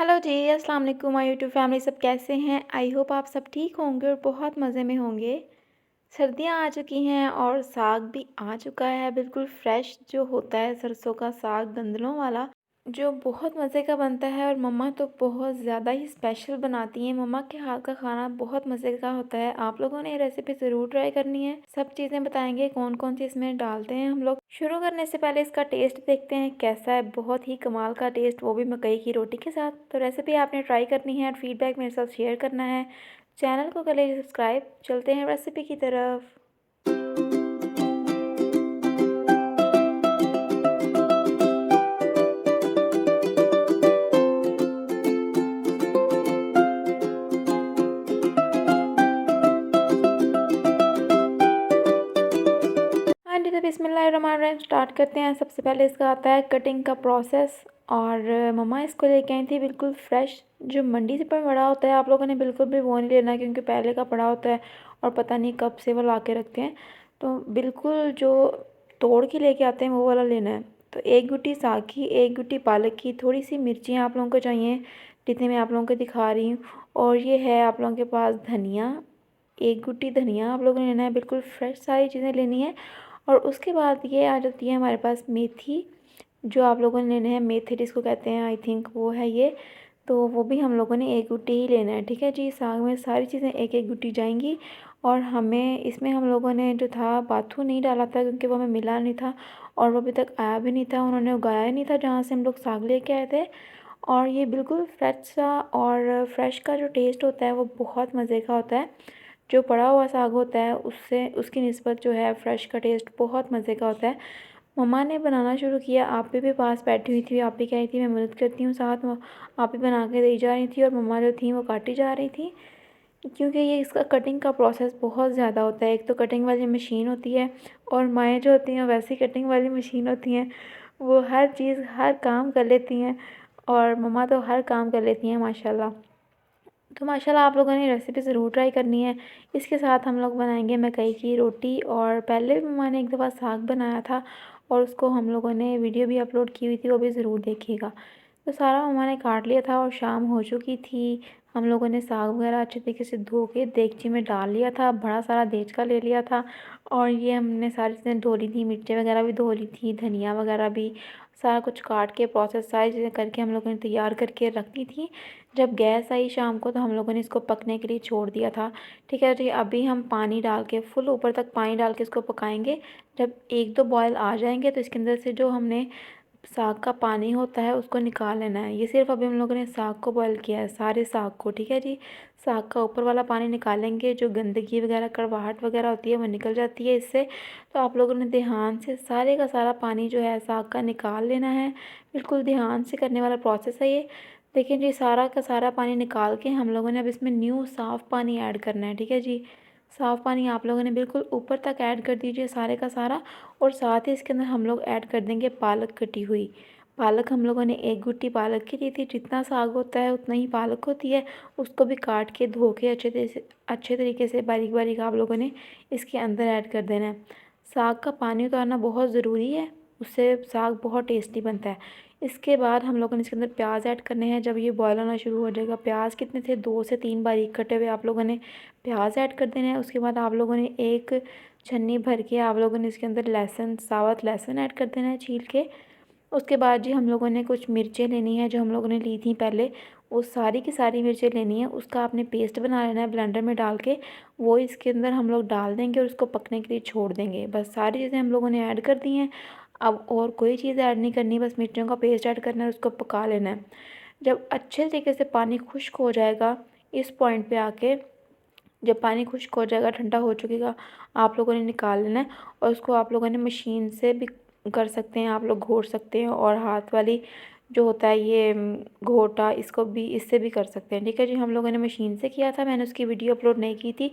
Hello जी, अस्सलाम वालेकुम my YouTube family. सब कैसे हैं? आई होप आप सब ठीक होंगे और बहुत मज़े में होंगे। सर्दियाँ आ चुकी हैं और साग भी आ चुका है, बिल्कुल फ्रेश जो होता है सरसों का साग दंदलों वाला, जो बहुत मज़े का बनता है। और मम्मा तो बहुत ज़्यादा ही स्पेशल बनाती हैं। मम्मा के हाथ का खाना बहुत मज़े का होता है। आप लोगों ने ये रेसिपी ज़रूर ट्राई करनी है। सब चीज़ें बताएंगे कौन कौन सी इसमें डालते हैं हम लोग। शुरू करने से पहले इसका टेस्ट देखते हैं कैसा है। बहुत ही कमाल का टेस्ट, वो भी मकई की रोटी के साथ। तो रेसिपी आपने ट्राई करनी है और फीडबैक मेरे साथ शेयर करना है। चैनल को कर लीजिए सब्सक्राइब। चलते हैं रेसिपी की तरफ। हाँ जी, तो बिस्मिल्लाहिर्रहमानिर्रहीम स्टार्ट करते हैं। सबसे पहले इसका आता है कटिंग का प्रोसेस। और मम्मा इसको लेके आई थी बिल्कुल फ्रेश, जो मंडी से पर पड़ा होता है। आप लोगों ने बिल्कुल भी वो नहीं लेना, क्योंकि पहले का पड़ा होता है और पता नहीं कब से वो ला के रखते हैं। तो बिल्कुल जो तोड़ के लेके आते हैं वो वाला लेना है। तो एक गुट्टी साग की, एक गुट्टी पालक की, थोड़ी सी मिर्चियाँ आप लोगों को चाहिए, जितने मैं आप लोगों को दिखा रही हूँ। और ये है आप लोगों के पास धनिया, एक गुट्टी धनिया आप लोगों ने लेना है, बिल्कुल फ्रेश सारी चीज़ें लेनी है। और उसके बाद ये आ जाती है हमारे पास मेथी, जो आप लोगों ने लेना है, मेथी जिसको कहते हैं, आई थिंक वो है ये। तो वो भी हम लोगों ने एक गुट्टी ही लेना है, ठीक है जी। साग में सारी चीज़ें एक एक गुट्टी जाएंगी। और हमें इसमें हम लोगों ने जो था बाथू नहीं डाला था, क्योंकि वो हमें मिला नहीं था और वो अभी तक आया भी नहीं था। उन्होंने उगाया ही नहीं था जहाँ से हम लोग साग लेके आए थे। और ये बिल्कुल फ्रेश सा, और फ्रेश का जो टेस्ट होता है वो बहुत मज़े का होता है। जो पड़ा हुआ साग होता है उससे, उसकी निस्बत जो है फ्रेश का टेस्ट बहुत मज़े का होता है। मम्मा ने बनाना शुरू किया, आप भी पास बैठी हुई थी, आप भी कह रही थी मैं मदद करती हूँ साथ में। आप भी बना के दी जा रही थी और मम्मा जो थी वो काटी जा रही थी, क्योंकि ये इसका कटिंग का प्रोसेस बहुत ज़्यादा होता है। एक तो कटिंग वाली मशीन होती है, और माएँ जो होती हैं वैसी कटिंग वाली मशीन होती हैं। वो हर चीज़ हर काम कर लेती हैं, और मम्मा तो हर काम कर लेती हैं माशाल्लाह। तो माशाल्लाह आप लोगों ने रेसिपी ज़रूर ट्राई करनी है। इसके साथ हम लोग बनाएंगे मकई की रोटी। और पहले भी मम्मा ने एक दफ़ा साग बनाया था और उसको हम लोगों ने वीडियो भी अपलोड की हुई थी, वो भी ज़रूर देखिएगा। तो सारा मम्मा ने काट लिया था और शाम हो चुकी थी। हम लोगों ने साग वगैरह अच्छे तरीके से धो के देगची में डाल लिया था, बड़ा सारा देचका ले लिया था। और ये हमने सारी चीज़ें धो ली थी, मिर्चें वगैरह भी धो ली थी, धनिया वगैरह भी, सारा कुछ काट के प्रोसेस सारी चीज़ें करके हम लोगों ने तैयार करके रख दी थी। जब गैस आई शाम को तो हम लोगों ने इसको पकने के लिए छोड़ दिया था, ठीक है जी। अभी हम पानी डाल के, फुल ऊपर तक पानी डाल के इसको पकाएंगे। जब एक दो बॉयल आ जाएंगे तो इसके अंदर से जो हमने साग का पानी होता है उसको निकाल लेना है। ये सिर्फ अभी हम लोगों ने साग को बॉयल किया है, सारे साग को, ठीक है जी। साग का ऊपर वाला पानी निकालेंगे, जो गंदगी वगैरह कड़वाहट वगैरह होती है वो निकल जाती है इससे। तो आप लोगों ने ध्यान से सारे का सारा पानी जो है साग का निकाल लेना है। बिल्कुल ध्यान से करने वाला प्रोसेस है ये। देखिए जी, सारा का सारा पानी निकाल के हम लोगों ने अब इसमें न्यू साफ़ पानी ऐड करना है, ठीक है जी। साफ़ पानी आप लोगों ने बिल्कुल ऊपर तक ऐड कर दीजिए सारे का सारा। और साथ ही इसके अंदर हम लोग ऐड कर देंगे पालक कटी हुई। पालक हम लोगों ने एक गुट्टी पालक की ली थी, जितना साग होता है उतना ही पालक होती है। उसको भी काट के धो के अच्छे तरीके से बारीक बारीक आप लोगों ने इसके अंदर ऐड कर देना है। साग का पानी उतारना बहुत ज़रूरी है, उससे साग बहुत टेस्टी बनता है। इसके बाद हम लोगों ने इसके अंदर प्याज ऐड करने हैं। जब ये बॉयल होना शुरू हो जाएगा, प्याज कितने थे, 2 से 3 बारीक कटे हुए आप लोगों ने प्याज ऐड कर देने हैं। उसके बाद आप लोगों ने एक छन्नी भर के आप लोगों ने इसके अंदर लहसुन, साबुत लहसुन ऐड कर देना है छील के। उसके बाद जी हम लोगों ने कुछ मिर्चें लेनी है, जो हम लोगों ने ली थी पहले, वो सारी की सारी मिर्चें लेनी है। उसका आपने पेस्ट बना लेना है ब्लेंडर में डाल के। वो इसके अंदर हम लोग डाल देंगे और उसको पकने के लिए छोड़ देंगे। बस सारी चीज़ें हम लोगों ने ऐड कर दी हैं। अब और कोई चीज़ ऐड नहीं करनी, बस मिर्चों का पेस्ट ऐड करना है और उसको पका लेना है। जब अच्छे तरीके से पानी खुश्क हो जाएगा, इस पॉइंट पे आके जब पानी खुश्क हो जाएगा, ठंडा हो चुकेगा, आप लोगों ने निकाल लेना है। और उसको आप लोगों ने मशीन से भी कर सकते हैं, आप लोग घोट सकते हैं। और हाथ वाली जो होता है ये घोटा, इसको भी, इससे भी कर सकते हैं, ठीक है जी। हम लोगों ने मशीन से किया था, मैंने उसकी वीडियो अपलोड नहीं की थी।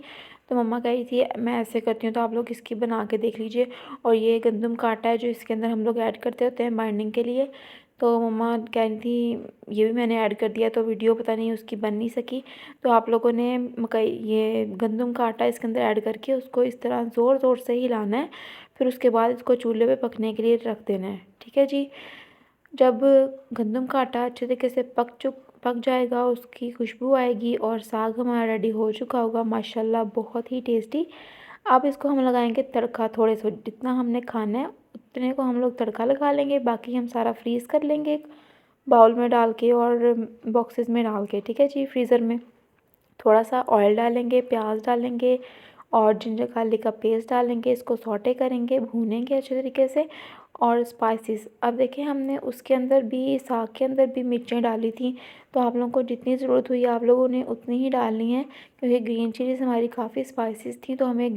तो मम्मा कह रही थी मैं ऐसे करती हूँ, तो आप लोग इसकी बना के देख लीजिए। और ये गंदम का आटा है जो इसके अंदर हम लोग ऐड करते होते हैं बाइंडिंग के लिए। तो मम्मा कह रही थी ये भी मैंने ऐड कर दिया, तो वीडियो पता नहीं उसकी बन नहीं सकी। तो आप लोगों ने मकई, ये गंदम का आटा इसके अंदर ऐड करके उसको इस तरह ज़ोर ज़ोर से हिलाना है। फिर उसके बाद इसको चूल्हे पे पकने के लिए रख देना है, ठीक है जी। जब गंदम का आटा अच्छे तरीके से पक जाएगा, उसकी खुशबू आएगी और साग हमारा रेडी हो चुका होगा माशाल्लाह, बहुत ही टेस्टी। अब इसको हम लगाएंगे तड़का, थोड़े से जितना हमने खाना है उतने को हम लोग तड़का लगा लेंगे, बाकी हम सारा फ्रीज़ कर लेंगे एक बाउल में डाल के और बॉक्सेस में डाल के, ठीक है जी, फ्रीज़र में। थोड़ा सा ऑयल डालेंगे, प्याज डालेंगे और जिंजर गार्लिक का पेस्ट डालेंगे, इसको सौटे करेंगे, भूनेंगे अच्छे तरीके से। और स्पाइसेस, अब देखिए हमने उसके अंदर भी, साग के अंदर भी मिर्चें डाली थी, तो आप लोगों को जितनी ज़रूरत हुई आप लोगों ने उतनी ही डालनी है, क्योंकि ग्रीन चिलीज़ हमारी काफ़ी स्पाइसेस थी, तो हमें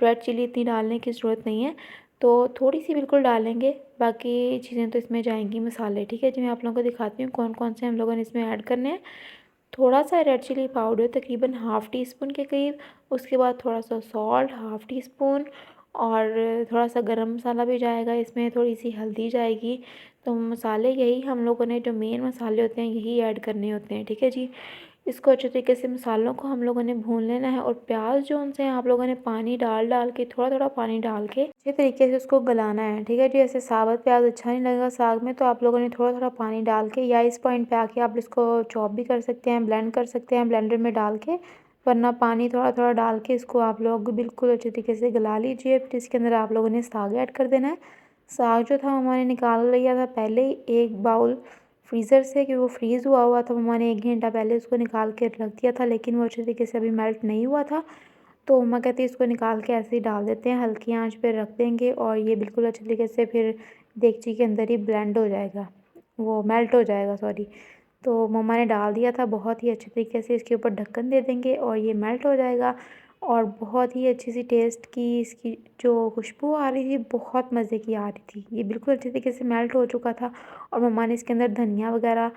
रेड चिली इतनी डालने की ज़रूरत नहीं है, तो थोड़ी सी बिल्कुल डालेंगे। बाकी चीज़ें तो इसमें जाएंगी मसाले, ठीक है जी। मैं आप लोगों को दिखाती हूँ कौन कौन से हम लोगों ने इसमें ऐड करने हैं। थोड़ा सा रेड चिली पाउडर तकरीबन हाफ़ टी स्पून के करीब, उसके बाद थोड़ा सा सॉल्ट हाफ़ टी स्पून, और थोड़ा सा गरम मसाला भी जाएगा इसमें, थोड़ी सी हल्दी जाएगी। तो मसाले यही हम लोगों ने, जो मेन मसाले होते हैं यही ऐड करने होते हैं, ठीक है जी। इसको अच्छे तरीके से मसालों को हम लोगों ने भून लेना है, और प्याज जो उनसे आप लोगों ने पानी डाल डाल के, थोड़ा थोड़ा पानी डाल के अच्छे तरीके से उसको गलाना है, ठीक है जी। ऐसे साबुत प्याज अच्छा नहीं लगेगा साग में, तो आप लोगों ने थोड़ा थोड़ा पानी डाल के, या इस पॉइंट पे आके आप इसको चॉप भी कर सकते हैं, ब्लेंड कर सकते हैं ब्लेंडर में डाल के, वरना पानी थोड़ा थोड़ा डाल के इसको आप लोग बिल्कुल अच्छे तरीके से गला लीजिए। फिर इसके अंदर आप लोगों ने साग ऐड कर देना है। साग जो था हमारे निकाल लिया था पहले ही एक बाउल फ्रीज़र से, कि वो फ्रीज़ हुआ हुआ था, मम्मा ने 1 घंटा पहले उसको निकाल के रख दिया था, लेकिन वो अच्छे तरीके से अभी मेल्ट नहीं हुआ था। तो मम्मा कहती है इसको निकाल के ऐसे ही डाल देते हैं, हल्की आंच पे रख देंगे और ये बिल्कुल अच्छे तरीके से फिर देगची के अंदर ही ब्लेंड हो जाएगा, वो मेल्ट हो जाएगा, सॉरी। तो मम्मा ने डाल दिया था, बहुत ही अच्छे तरीके से इसके ऊपर ढक्कन दे देंगे और ये मेल्ट हो जाएगा। और बहुत ही अच्छी सी टेस्ट की इसकी जो खुशबू आ रही थी, बहुत मज़े की आ रही थी। ये बिल्कुल अच्छे तरीके से मेल्ट हो चुका था, और मम्मा ने इसके अंदर धनिया वगैरह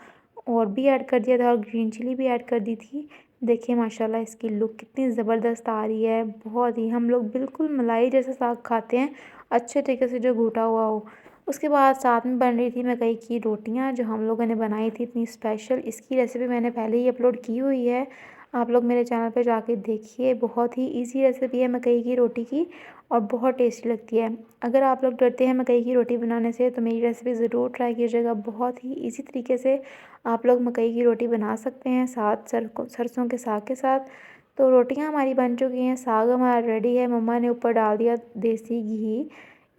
और भी ऐड कर दिया था, और ग्रीन चिली भी ऐड कर दी थी। देखिए माशाल्लाह इसकी लुक कितनी ज़बरदस्त आ रही है, बहुत ही, हम लोग बिल्कुल मलाई जैसा साग खाते हैं, अच्छे तरीके से जो घुटा हुआ हो। उसके बाद साथ में बन रही थी मकई की रोटियां, जो हम लोगों ने बनाई थी इतनी स्पेशल। इसकी रेसिपी मैंने पहले ही अपलोड की हुई है, आप लोग मेरे चैनल पे जाके देखिए। बहुत ही इजी रेसिपी है मकई की रोटी की, और बहुत टेस्टी लगती है। अगर आप लोग डरते हैं मकई की रोटी बनाने से, तो मेरी रेसिपी ज़रूर ट्राई कीजिएगा। बहुत ही इजी तरीके से आप लोग मकई की रोटी बना सकते हैं, साथ सरसों के साग के साथ। तो रोटियां हमारी बन चुकी हैं, साग हमारा रेडी है। मम्मा ने ऊपर डाल दिया देसी घी।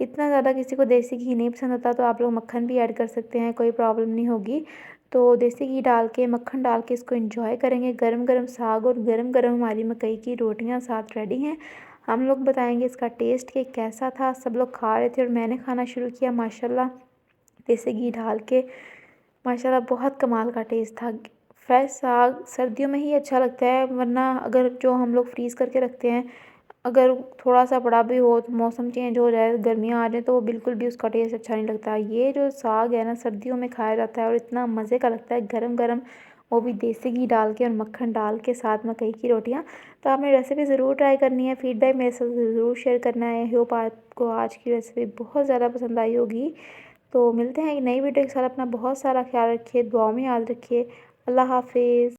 इतना ज़्यादा किसी को देसी घी नहीं पसंद आता, तो आप लोग मक्खन भी ऐड कर सकते हैं, कोई प्रॉब्लम नहीं होगी। तो देसी घी डाल के, मक्खन डाल के इसको एंजॉय करेंगे। गरम गरम साग और गरम गरम हमारी मकई की रोटियां साथ रेडी हैं। हम लोग बताएंगे इसका टेस्ट कि कैसा था। सब लोग खा रहे थे और मैंने खाना शुरू किया माशाल्लाह, देसी घी डाल के। माशाल्लाह बहुत कमाल का टेस्ट था। फ्रेश साग सर्दियों में ही अच्छा लगता है, वरना अगर जो हम लोग फ्रीज़ करके रखते हैं, अगर थोड़ा सा बड़ा भी हो, तो मौसम चेंज हो जाए, गर्मियाँ आ जाए, तो वो बिल्कुल भी उसका टेस्ट अच्छा नहीं लगता। ये जो साग है ना, सर्दियों में खाया जाता है और इतना मज़े का लगता है, गरम गरम, वो भी देसी घी डाल के और मक्खन डाल के, साथ मकई की रोटियाँ। तो आपने रेसिपी ज़रूर ट्राई करनी है, फीडबैक मेरे साथ ज़रूर शेयर करना है। आई होप आपको आज की रेसिपी बहुत ज़्यादा पसंद आई होगी। तो मिलते हैं एक नई वीडियो के साथ। अपना बहुत सारा ख्याल रखिए, दुआओं में याद रखिए। अल्लाह हाफिज़।